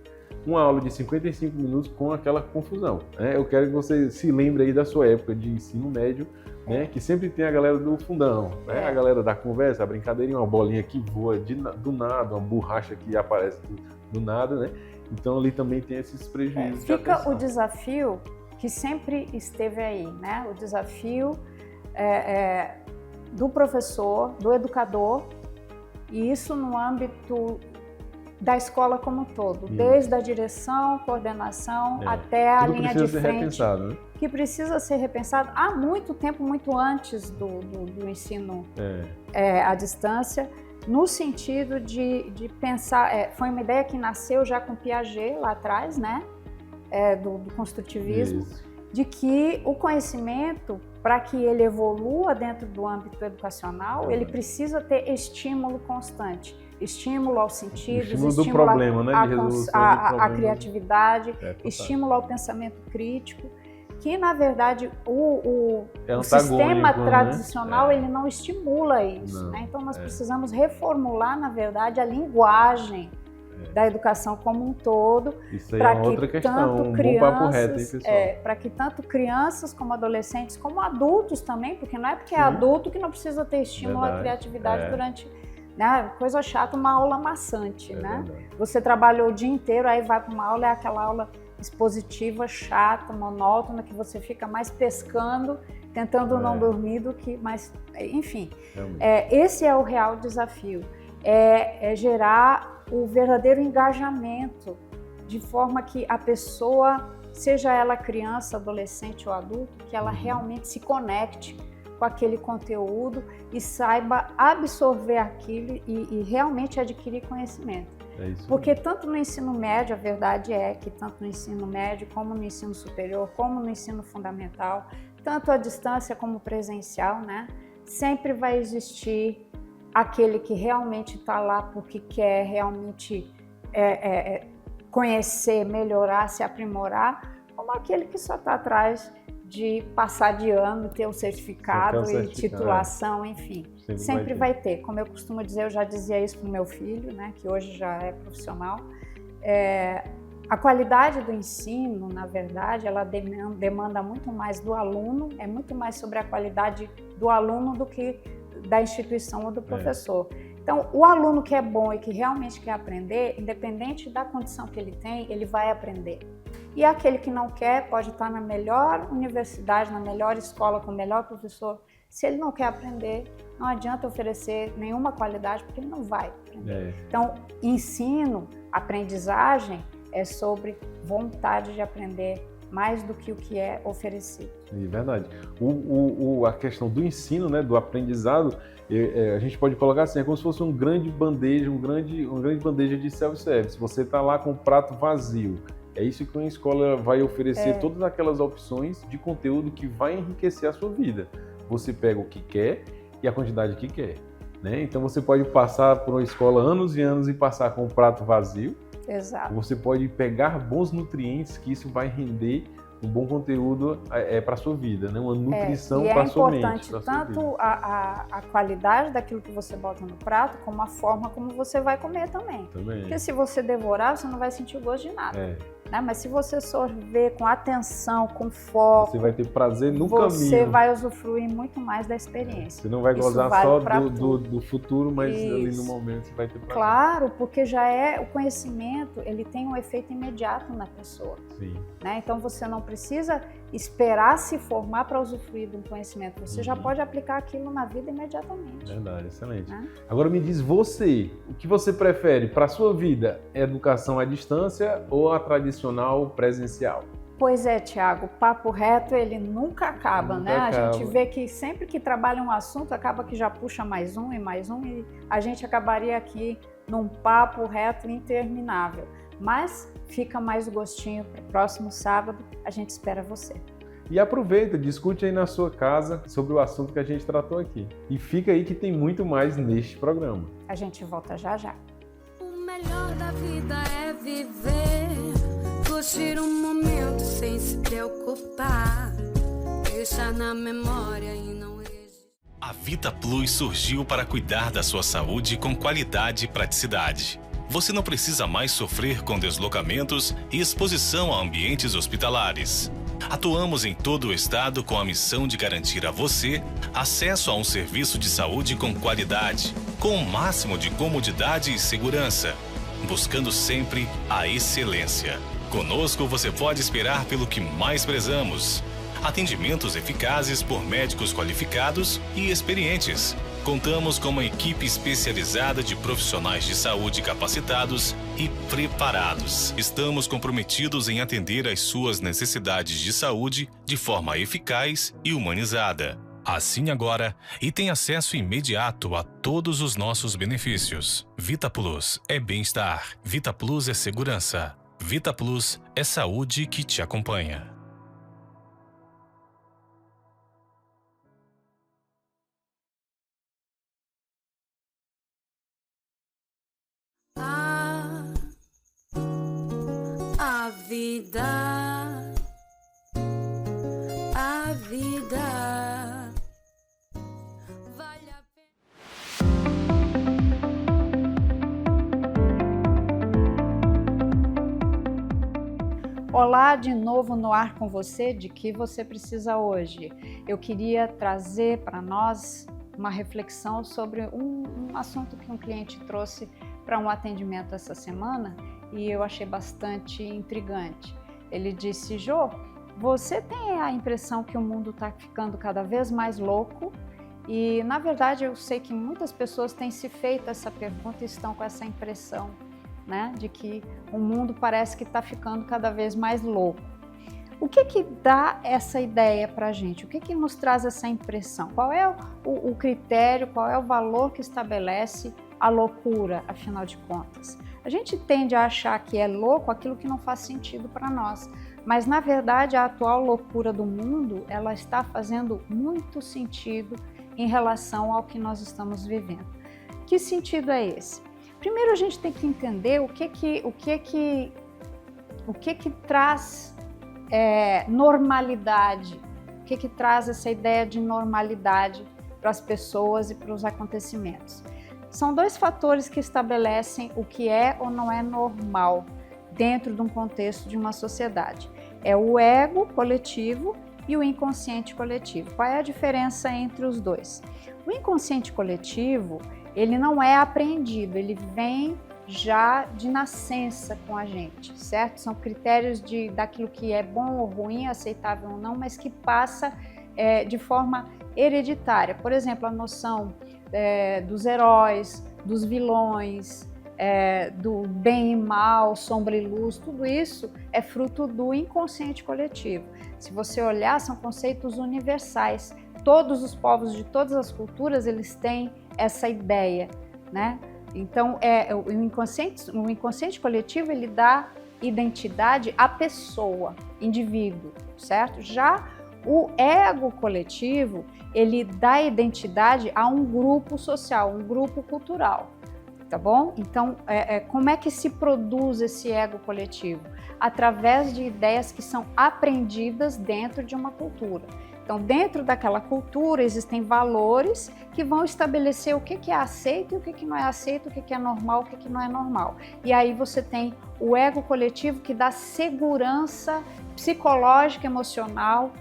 uma aula de 55 minutos com aquela confusão. Né? Eu quero que você se lembre aí da sua época de ensino médio, né? Que sempre tem a galera do fundão, né? A galera da conversa, a brincadeirinha, uma bolinha que voa do nada, uma borracha que aparece do nada, né? Então ali também tem esses prejuízos. Fica o desafio que sempre esteve aí, né? O desafio do professor, do educador, e isso no âmbito da escola como um todo, desde a direção, coordenação, até a linha de frente, né? Que precisa ser repensado há muito tempo, muito antes do ensino à distância, no sentido de pensar, foi uma ideia que nasceu já com Piaget lá atrás, né? Do construtivismo, de que o conhecimento, para que ele evolua dentro do âmbito educacional, ele precisa ter estímulo constante. Estímulo aos sentidos, estímulo à criatividade, estímulo ao pensamento crítico, que na verdade o sistema tradicional, né? Ele não estimula isso. Né? Então nós precisamos reformular, na verdade, a linguagem da educação como um todo, para que tanto crianças, para que tanto crianças como adolescentes, como adultos também, porque não é porque é adulto que não precisa ter estímulo à criatividade durante, né, coisa chata, uma aula maçante, né? Você trabalhou o dia inteiro, aí vai para uma aula, é aquela aula expositiva, chata, monótona, que você fica mais pescando, tentando não dormir do que, mas enfim, esse é o real desafio, é gerar o verdadeiro engajamento, de forma que a pessoa, seja ela criança, adolescente ou adulto, que ela realmente se conecte com aquele conteúdo e saiba absorver aquilo e realmente adquirir conhecimento. É isso. Porque tanto no ensino médio, a verdade é que tanto no ensino médio, como no ensino superior, como no ensino fundamental, tanto à distância como presencial, né? Sempre vai existir aquele que realmente está lá porque quer realmente conhecer, melhorar, se aprimorar, como aquele que só está atrás de passar de ano, ter um certificado e titulação, enfim. Sempre vai ter. Como eu costumo dizer, eu já dizia isso para o meu filho, né, que hoje já é profissional. A qualidade do ensino, na verdade, ela demanda muito mais do aluno, é muito mais sobre a qualidade do aluno do que da instituição ou do professor. Então, o aluno que é bom e que realmente quer aprender, independente da condição que ele tem, ele vai aprender. E aquele que não quer pode estar na melhor universidade, na melhor escola, com o melhor professor. Se ele não quer aprender, não adianta oferecer nenhuma qualidade, porque ele não vai aprender. Então, ensino, aprendizagem é sobre vontade de aprender mais do que o que é oferecido. É verdade. A questão do ensino, né, do aprendizado, a gente pode colocar assim, é como se fosse uma grande bandeja de self-service. Você está lá com o prato vazio. É isso que uma escola vai oferecer, todas aquelas opções de conteúdo que vai enriquecer a sua vida. Você pega o que quer e a quantidade que quer, né? Então você pode passar por uma escola anos e anos e passar com o prato vazio. Exato. Você pode pegar bons nutrientes, que isso vai render um bom conteúdo para a sua vida, né? Uma nutrição para a sua mente. E é importante tanto a qualidade daquilo que você bota no prato, como a forma como você vai comer também. Porque se você devorar, você não vai sentir o gosto de nada. Né? Mas se você sorver com atenção, com foco, você vai ter prazer no caminho. Você vai usufruir muito mais da experiência. Você não vai gozar só do futuro, mas ali no momento você vai ter prazer. Claro, porque já o conhecimento, ele tem um efeito imediato na pessoa. Sim. Né? Então você não precisa esperar se formar para usufruir de um conhecimento. Você já pode aplicar aquilo na vida imediatamente. Verdade, excelente. Né? Agora me diz você, o que você prefere para a sua vida? Educação à distância ou a tradicional presencial? Pois é, Tiago, o papo reto ele nunca acaba, né? A gente vê que sempre que trabalha um assunto, acaba que já puxa mais um e a gente acabaria aqui num papo reto interminável. Mas fica mais o gostinho para o próximo sábado, a gente espera você. E aproveita, discute aí na sua casa sobre o assunto que a gente tratou aqui. E fica aí que tem muito mais neste programa. A gente volta já já. O melhor da vida é viver, curtir um momento sem se preocupar, deixar na memória e não existe. A Vita Plus surgiu para cuidar da sua saúde com qualidade e praticidade. Você não precisa mais sofrer com deslocamentos e exposição a ambientes hospitalares. Atuamos em todo o estado com a missão de garantir a você acesso a um serviço de saúde com qualidade, com o máximo de comodidade e segurança, buscando sempre a excelência. Conosco você pode esperar pelo que mais prezamos: atendimentos eficazes por médicos qualificados e experientes. Contamos com uma equipe especializada de profissionais de saúde capacitados e preparados. Estamos comprometidos em atender às suas necessidades de saúde de forma eficaz e humanizada. Assine agora e tenha acesso imediato a todos os nossos benefícios. Vita Plus é bem-estar. Vita Plus é segurança. Vita Plus é saúde que te acompanha. A vida vale a pena. Olá, de novo no ar com você, de que você precisa hoje. Eu queria trazer para nós uma reflexão sobre um assunto que um cliente trouxe para um atendimento essa semana e eu achei bastante intrigante. Ele disse: Jô, você tem a impressão que o mundo está ficando cada vez mais louco? E, na verdade, eu sei que muitas pessoas têm se feito essa pergunta e estão com essa impressão, né, de que o mundo parece que está ficando cada vez mais louco. O que dá essa ideia para a gente? O que nos traz essa impressão? Qual é o critério, qual é o valor que estabelece a loucura, afinal de contas? A gente tende a achar que é louco aquilo que não faz sentido para nós, mas na verdade a atual loucura do mundo, ela está fazendo muito sentido em relação ao que nós estamos vivendo. Que sentido é esse? Primeiro a gente tem que entender o que traz normalidade, o que traz essa ideia de normalidade para as pessoas e para os acontecimentos. São dois fatores que estabelecem o que é ou não é normal dentro de um contexto de uma sociedade. É o ego coletivo e o inconsciente coletivo. Qual é a diferença entre os dois? O inconsciente coletivo, ele não é apreendido, ele vem já de nascença com a gente, certo? São critérios daquilo que é bom ou ruim, aceitável ou não, mas que passa de forma hereditária. Por exemplo, a noção dos heróis, dos vilões, do bem e mal, sombra e luz, tudo isso é fruto do inconsciente coletivo. Se você olhar, são conceitos universais. Todos os povos de todas as culturas, eles têm essa ideia, né? Então, o inconsciente coletivo, ele dá identidade à pessoa, indivíduo, certo? Já o ego coletivo, ele dá identidade a um grupo social, um grupo cultural, tá bom? Então, como é que se produz esse ego coletivo? Através de ideias que são aprendidas dentro de uma cultura. Então, dentro daquela cultura, existem valores que vão estabelecer o que é aceito e o que não é aceito, o que é normal, o que não é normal. E aí você tem o ego coletivo que dá segurança psicológica, emocional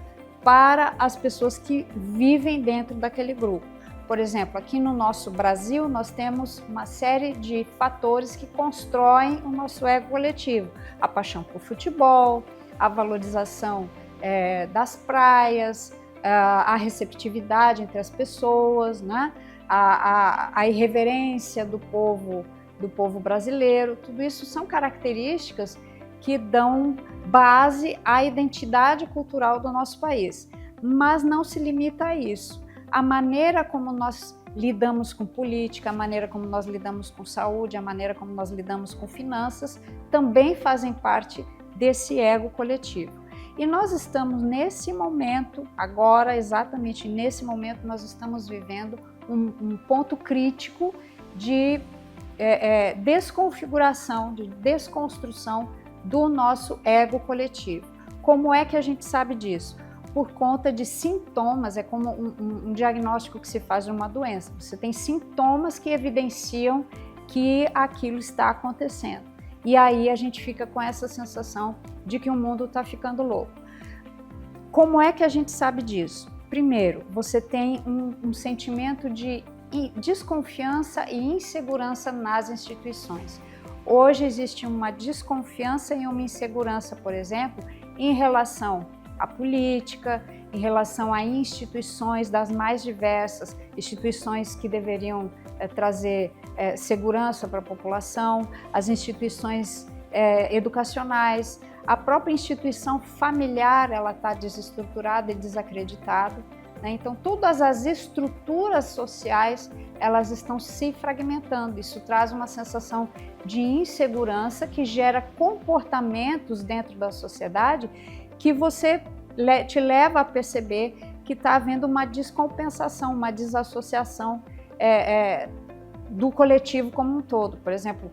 para as pessoas que vivem dentro daquele grupo. Por exemplo, aqui no nosso Brasil, nós temos uma série de fatores que constroem o nosso ego coletivo. A paixão por futebol, a valorização das praias, a receptividade entre as pessoas, né? a irreverência do povo brasileiro, tudo isso são características que dão base à identidade cultural do nosso país. Mas não se limita a isso. A maneira como nós lidamos com política, a maneira como nós lidamos com saúde, a maneira como nós lidamos com finanças, também fazem parte desse ego coletivo. E nós estamos nesse momento, agora, exatamente nesse momento, nós estamos vivendo um ponto crítico de desconfiguração, de desconstrução do nosso ego coletivo. Como é que a gente sabe disso? Por conta de sintomas, é como um diagnóstico que se faz de uma doença. Você tem sintomas que evidenciam que aquilo está acontecendo. E aí a gente fica com essa sensação de que o mundo está ficando louco. Como é que a gente sabe disso? Primeiro, você tem um sentimento de desconfiança e insegurança nas instituições. Hoje existe uma desconfiança e uma insegurança, por exemplo, em relação à política, em relação a instituições das mais diversas, instituições que deveriam trazer segurança para a população, as instituições educacionais, a própria instituição familiar, ela está desestruturada e desacreditada, né? Então, todas as estruturas sociais, elas estão se fragmentando. Isso traz uma sensação de insegurança que gera comportamentos dentro da sociedade que te leva a perceber que está havendo uma descompensação, uma desassociação do coletivo como um todo. Por exemplo,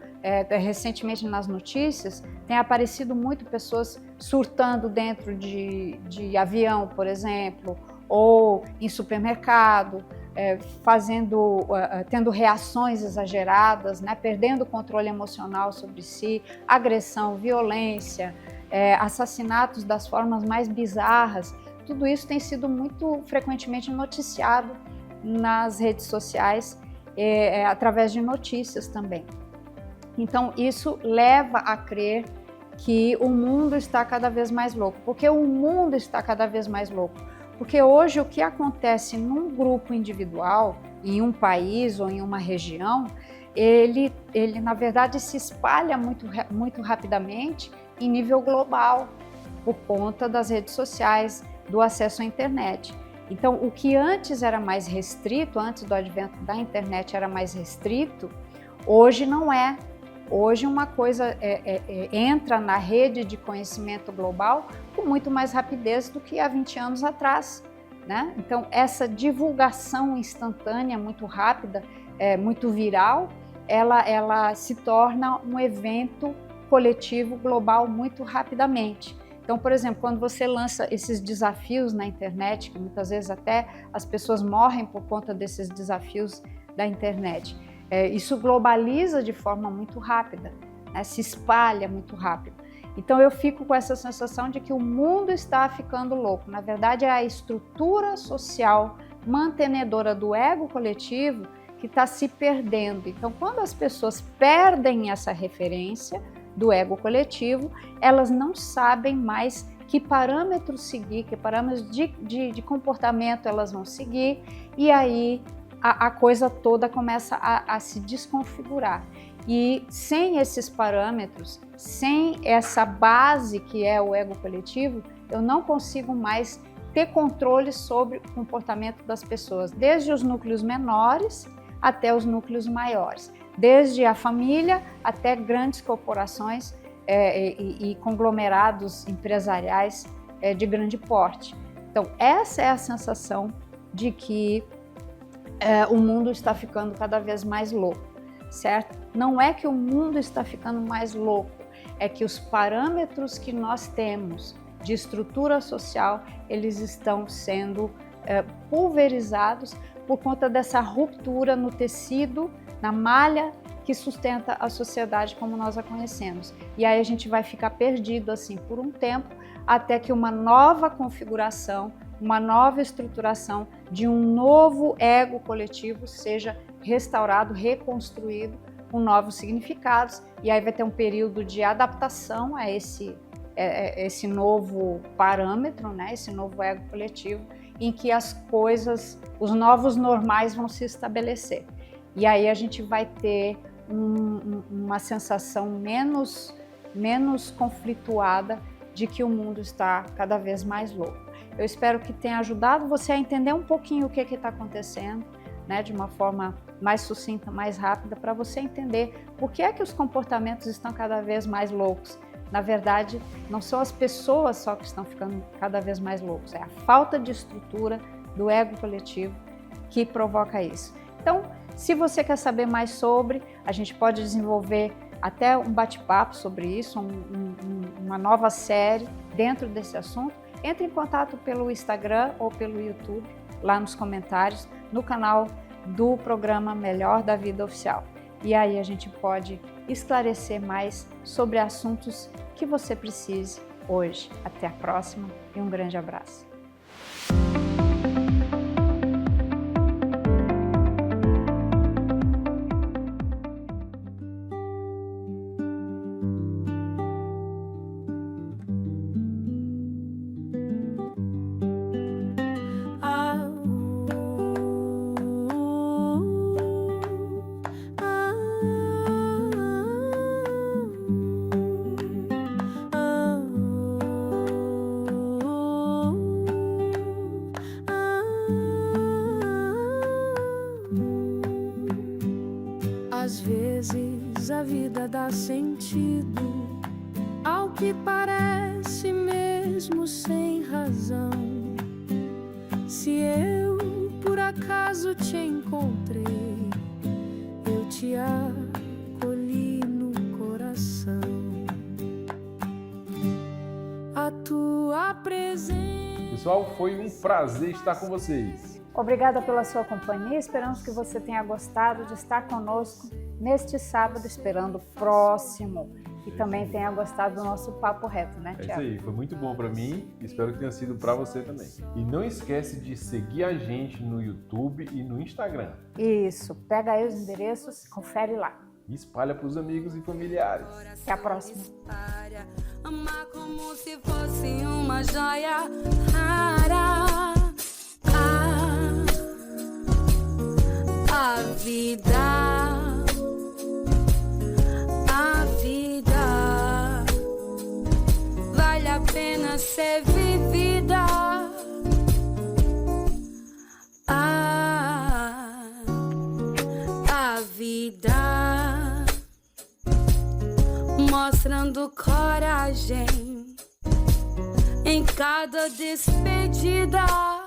recentemente nas notícias tem aparecido muito pessoas surtando dentro de avião, por exemplo, ou em supermercado, tendo reações exageradas, né, perdendo o controle emocional sobre si, agressão, violência, assassinatos das formas mais bizarras. Tudo isso tem sido muito frequentemente noticiado nas redes sociais, através de notícias também. Então, isso leva a crer que o mundo está cada vez mais louco. Por que o mundo está cada vez mais louco? Porque hoje o que acontece num grupo individual, em um país ou em uma região, ele na verdade se espalha muito rapidamente em nível global. por conta das redes sociais, do acesso à internet. Então, o que antes era mais restrito, antes do advento da internet era mais restrito, hoje não é. Hoje uma coisa entra na rede de conhecimento global com muito mais rapidez do que há 20 anos atrás, né? Então, essa divulgação instantânea, muito rápida, muito viral, ela se torna um evento coletivo global muito rapidamente. Então, por exemplo, quando você lança esses desafios na internet, que muitas vezes até as pessoas morrem por conta desses desafios da internet, isso globaliza de forma muito rápida, né? Se espalha muito rápido. Então eu fico com essa sensação de que o mundo está ficando louco. Na verdade, é a estrutura social mantenedora do ego coletivo que está se perdendo. Então, quando as pessoas perdem essa referência do ego coletivo, elas não sabem mais que parâmetros seguir, que parâmetros de comportamento elas vão seguir, e aí a coisa toda começa a se desconfigurar. E sem esses parâmetros, sem essa base que é o ego coletivo, eu não consigo mais ter controle sobre o comportamento das pessoas, desde os núcleos menores até os núcleos maiores, desde a família até grandes corporações e conglomerados empresariais de grande porte. Então, essa é a sensação de que o mundo está ficando cada vez mais louco, certo? Não é que o mundo está ficando mais louco, é que os parâmetros que nós temos de estrutura social, eles estão sendo pulverizados por conta dessa ruptura no tecido, na malha que sustenta a sociedade como nós a conhecemos. E aí a gente vai ficar perdido assim por um tempo, até que uma nova configuração, uma nova estruturação de um novo ego coletivo seja restaurado, reconstruído com novos significados, e aí vai ter um período de adaptação a esse novo parâmetro, né? Esse novo ego coletivo, em que as coisas, os novos normais vão se estabelecer. E aí a gente vai ter uma sensação menos conflituada de que o mundo está cada vez mais louco. Eu espero que tenha ajudado você a entender um pouquinho o que está acontecendo, né, de uma forma mais sucinta, mais rápida, para você entender por que é que os comportamentos estão cada vez mais loucos. Na verdade, não são as pessoas só que estão ficando cada vez mais loucos, é a falta de estrutura do ego coletivo que provoca isso. Então, se você quer saber mais sobre, a gente pode desenvolver até um bate-papo sobre isso, uma nova série dentro desse assunto. Entre em contato pelo Instagram ou pelo YouTube, lá nos comentários, no canal do programa Melhor da Vida Oficial. E aí a gente pode esclarecer mais sobre assuntos que você precise hoje. Até a próxima e um grande abraço. Às vezes a vida dá sentido ao que parece mesmo sem razão. Se eu por acaso te encontrei, eu te acolhi no coração. A tua presença. Pessoal, foi um prazer estar com vocês. Obrigada pela sua companhia, esperamos que você tenha gostado de estar conosco neste sábado, esperando o próximo, e também tenha gostado do nosso papo reto, né, Tiago? É isso aí, foi muito bom para mim, espero que tenha sido para você também. E não esquece de seguir a gente no YouTube e no Instagram. Isso, pega aí os endereços, confere lá. E espalha para os amigos e familiares. Até a próxima. Amar como se fosse uma joia rara. A vida vale a pena ser vivida. A vida mostrando coragem em cada despedida.